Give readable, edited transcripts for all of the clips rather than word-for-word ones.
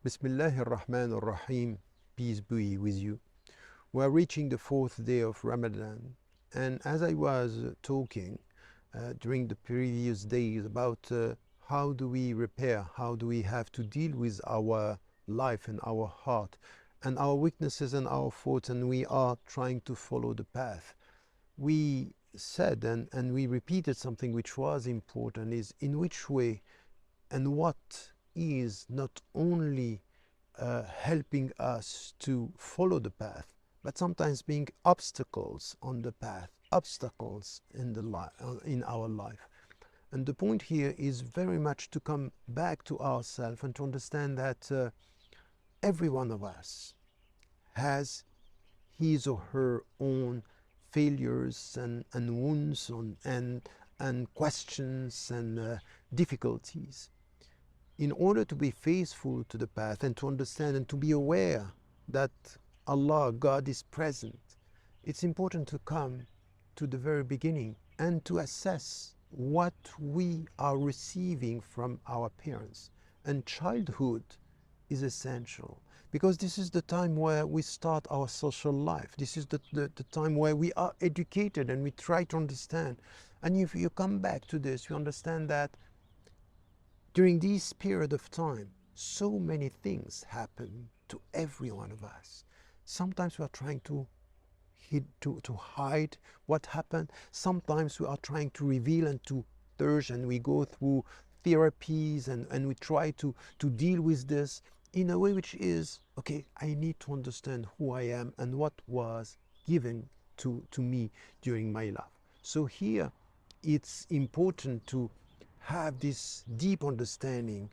Bismillahir Rahmanir Rahim. Peace be with you. We are reaching the fourth day of Ramadan, and as I was talking during the previous days about how do we repair, how do we have to deal with our life and our heart and our weaknesses and our faults, and we are trying to follow the path. We said and we repeated something which was important, is in which way and what is not only helping us to follow the path, but sometimes being obstacles on the path, obstacles in our life. And the point here is very much to come back to ourselves and to understand that every one of us has his or her own failures and wounds and questions and difficulties. In order to be faithful to the path and to understand and to be aware that Allah, God, is present, it's important to come to the very beginning and to assess what we are receiving from our parents. And childhood is essential, because this is the time where we start our social life. This is the time where we are educated and we try to understand. And if you come back to this, you understand that during this period of time, so many things happen to every one of us. Sometimes we are trying to hide what happened. Sometimes we are trying to reveal and to search, and we go through therapies and we try to deal with this in a way which is, okay, I need to understand who I am and what was given to me during my life. So here it's important to have this deep understanding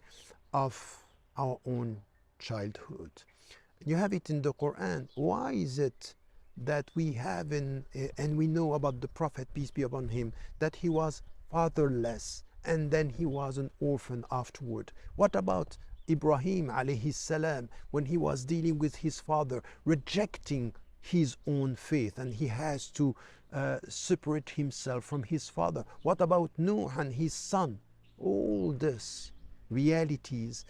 of our own childhood. You have it in the Quran. Why is it that we have and we know about the Prophet, peace be upon him, that he was fatherless and then he was an orphan afterward? What about Ibrahim alayhi salam, when he was dealing with his father, rejecting his own faith, and he has to separate himself from his father? What about Nuh and his son? All these realities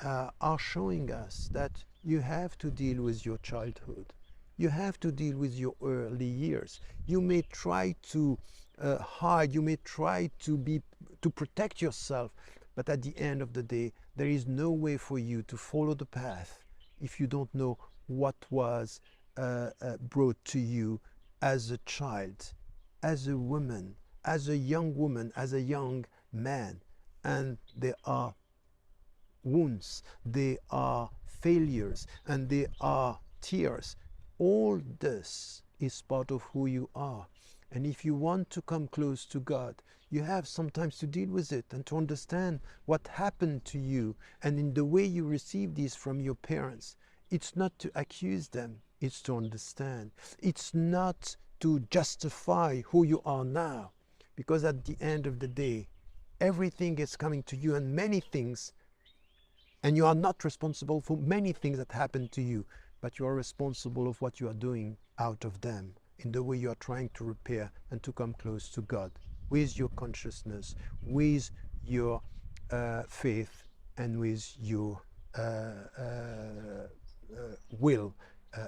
are showing us that you have to deal with your childhood. You have to deal with your early years. You may try to hide, you may try to protect yourself, but at the end of the day, there is no way for you to follow the path if you don't know what was brought to you as a child, as a woman, as a young woman, as a young man. And there are wounds, there are failures, and there are tears. All this is part of who you are. And if you want to come close to God, you have sometimes to deal with it and to understand what happened to you. And in the way you receive this from your parents, it's not to accuse them, it's to understand. It's not to justify who you are now, because at the end of the day, everything is coming to you, and many things, and you are not responsible for many things that happen to you, but you are responsible of what you are doing out of them, in the way you are trying to repair and to come close to God with your consciousness, with your faith, and with your will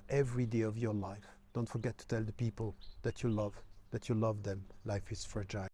every day of your life. Don't forget to tell the people that you love them. Life is fragile.